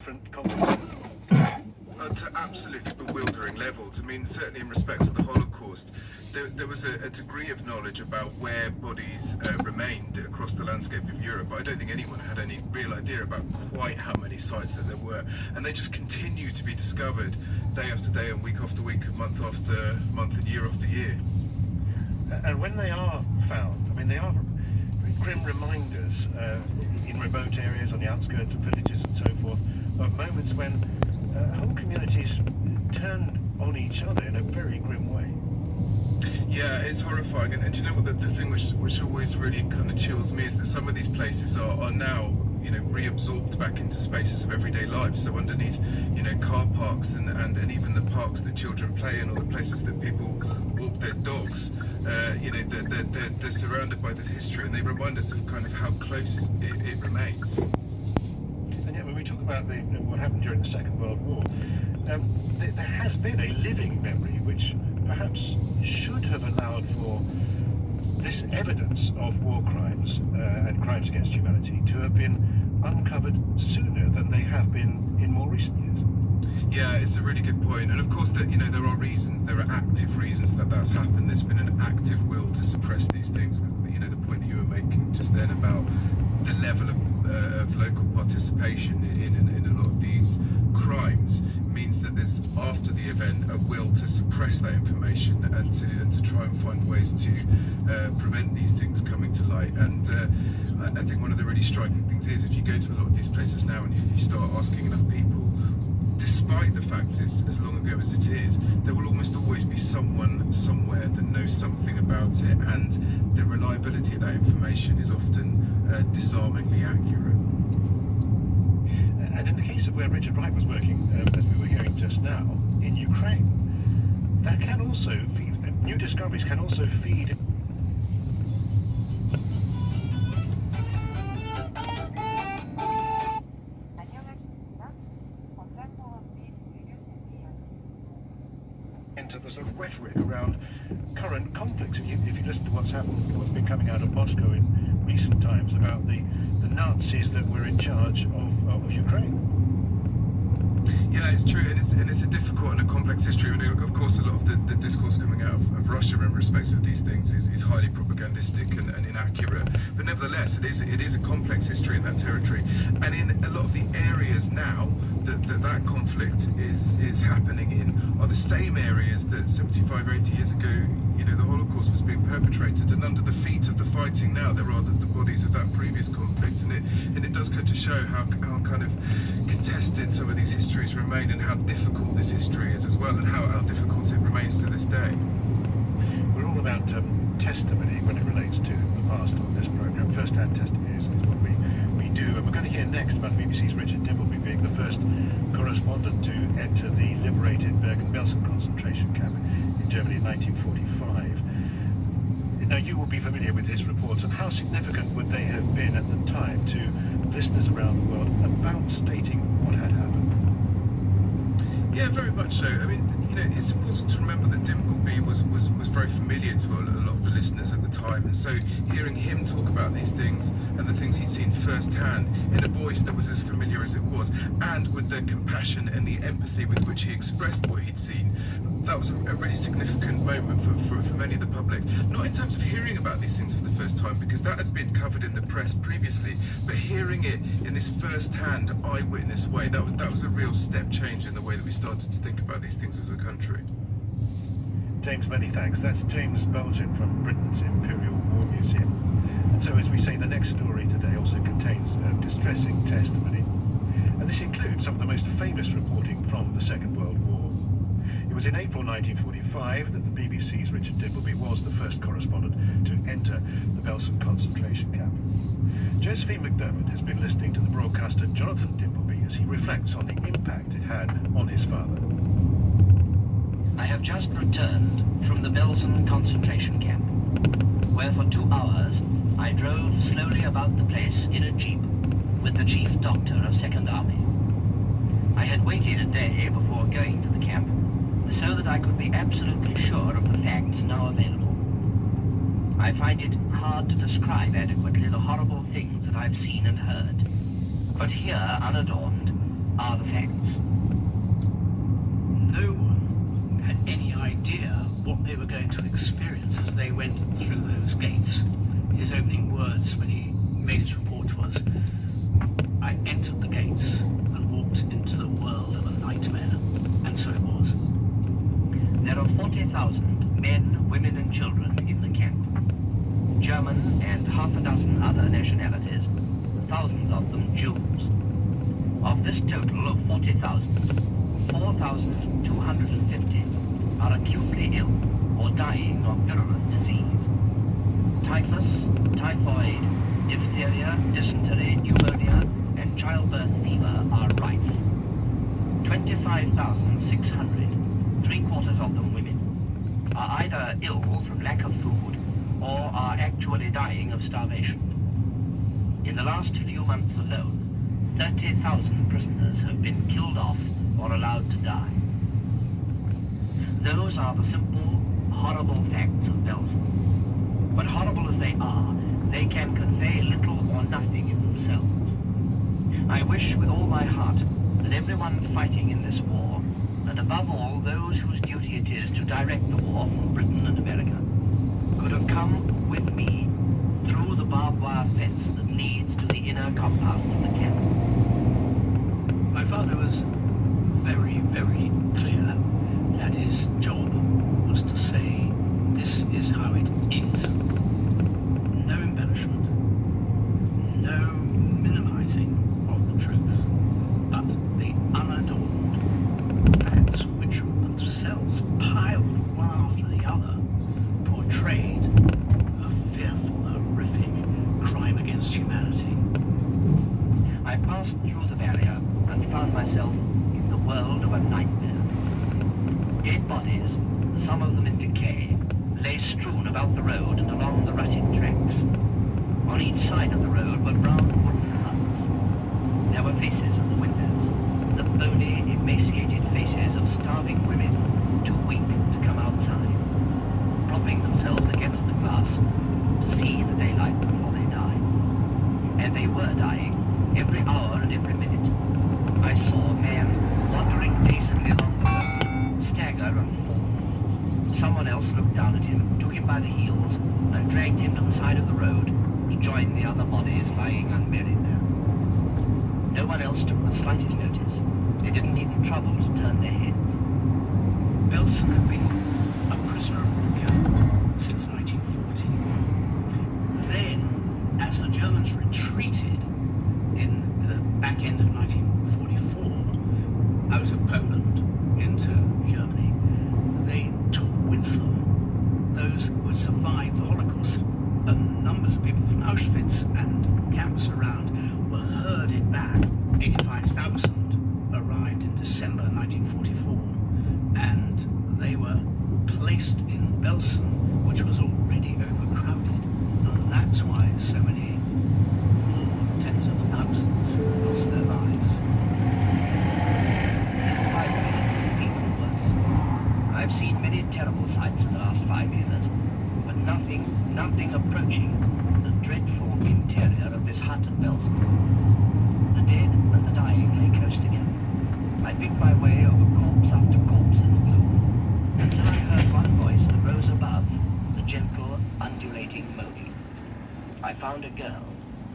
different conflicts? To absolutely bewildering levels. I mean, certainly in respect to the Holocaust, there was a degree of knowledge about where bodies remained across the landscape of Europe, but I don't think anyone had any real idea about quite how many sites that there were. And they just continue to be discovered day after day and week after week, month after month and year after year. And when they are found, I mean, they are very grim reminders in remote areas, on the outskirts of villages and so forth, of moments when whole communities turn on each other in a very grim way. Yeah, it's horrifying. And do you know what, the thing which always really kind of chills me is that some of these places are now, you know, reabsorbed back into spaces of everyday life. So underneath, you know, car parks and even the parks that children play in, or the places that people walk their dogs, you know, they're surrounded by this history, and they remind us of kind of how close it remains. And yet when we talk about what happened during the Second World War, there has been a living memory which perhaps should have allowed for this evidence of war crimes and crimes against humanity to have been uncovered sooner than they have been in more recent years. Yeah, it's a really good point. And of course, that, you know, there are reasons, there are active reasons that that's happened. There's been an active will to suppress these things. You know, the point that you were making just then about the level of local participation in a lot of these crimes means that there's, after the event, a will to suppress that information and to try and find ways to prevent these things coming to light. And I think one of the really striking things is, if you go to a lot of these places now and if you start asking enough people, despite the fact it's as long ago as it is, there will almost always be someone somewhere that knows something about it, and the reliability of that information is often disarmingly accurate. And in the case of where Richard Wright was working, as we were hearing just now, in Ukraine, that can also feed, new discoveries can also feed into the sort of rhetoric around current conflicts. If you listen to what's been coming out of Moscow in recent times about the Nazis that were in charge of Ukraine. Yeah, it's true, and it's a difficult and a complex history. I mean, of course, a lot of the discourse coming out of Russia in respect of these things is highly propagandistic and inaccurate. But nevertheless, it is a complex history in that territory, and in a lot of the areas now that conflict is happening in are the same areas that 75, 80 years ago, you know, the Holocaust was being perpetrated, and under the feet of the fighting now there are the bodies of that previous conflict, and it does go to show how kind of contested some of these histories remain, and how difficult this history is as well, and how difficult it remains to this day. We're all about testimony when it relates to the past on this programme. First-hand testimony is what we do, and we're going to hear next about BBC's Richard Dimbleby being the first correspondent to enter the liberated Bergen-Belsen concentration camp in Germany in 1945. Now, you will be familiar with his reports, and how significant would they have been at the time to listeners around the world about stating what had happened? Yeah, very much so. I mean, you know, it's important to remember that Dimbleby was very familiar to a lot of the listeners at the time, and so hearing him talk about these things and the things he'd seen firsthand in a voice that was as familiar as it was, and with the compassion and the empathy with which he expressed what he'd seen, that was a really significant moment for many of the public. Not in terms of hearing about these things for the first time, because that had been covered in the press previously, but hearing it in this first-hand eyewitness way, that was a real step change in the way that we started to think about these things as a country. James, many thanks. That's James Belgian from Britain's Imperial War Museum. And so, as we say, the next story today also contains distressing testimony. And this includes some of the most famous reporting from the Second World War. It was in April 1945 that the BBC's Richard Dimbleby was the first correspondent to enter the Belsen concentration camp. Josephine McDermott has been listening to the broadcaster Jonathan Dimbleby as he reflects on the impact it had on his father. I have just returned from the Belsen concentration camp, where for 2 hours I drove slowly about the place in a jeep with the chief doctor of 2nd Army. I had waited a day before going to the camp so that I could be absolutely sure of the facts now available. I find it hard to describe adequately the horrible things that I've seen and heard, but here, unadorned, are the going to experience as they went through those gates. His opening words when he made his report was, "I entered the gates and walked into the world of a nightmare." And so it was. There are 40,000 men, women and children in the camp. German and half a dozen other nationalities, thousands of them Jews. Of this total of 40,000, 4,250 are acutely ill or dying of virulent disease. Typhus, typhoid, diphtheria, dysentery, pneumonia, and childbirth fever are rife. 25,600, three-quarters of them women, are either ill from lack of food or are actually dying of starvation. In the last few months alone, 30,000 prisoners have been killed off or allowed to die. Those are the simple, horrible facts of Belsen. But horrible as they are, they can convey little or nothing in themselves. I wish with all my heart that everyone fighting in this war, and above all those whose duty it is to direct the war from Britain and America, could have come with me through the barbed wire fence that leads to the inner compound of the camp. My father was very, very clear that his job was to say, "This is how it is." No embellishment, no minimizing of the truth, but the unadorned facts which themselves, piled one after the other, portrayed a fearful, horrific crime against humanity. I passed through the barrier and found myself in the world of a nightmare. Dead bodies, some of them in decay, lay strewn about the road and along the rutted tracks. On each side of the road were brown wooden huts. There were faces at the windows, the bony, emaciated faces of starving women, too weak to come outside, propping themselves against the glass to see the daylight before they died. And they were dying every hour and every minute. I saw a man wandering dazedly along the road, stagger and fall. Someone else looked down at him, took him by the heels, and dragged him to the side of the road to join the other bodies lying unburied there. No one else took the slightest notice. They didn't even trouble to turn their heads. Belsen had been a prisoner of war camp since 1940. Then, as the Germans retreated in the back end of 1944 out of Poland into Germany, they took with them those who had survived the Holocaust. And numbers of people from Auschwitz and camps around were herded back. 85,000 arrived in December 1944, and they were placed in Belsen, which was already overcrowded. And that's why so many more tens of thousands lost their lives. Inside the village, even worse. I've seen many terrible sights in the last 5 years, but nothing approaching the dreadful interior of this hut at Belsen. The dead and the dying lay close together. I picked my way over corpse after corpse in the gloom, until I heard one voice that rose above the gentle, undulating moaning. I found a girl.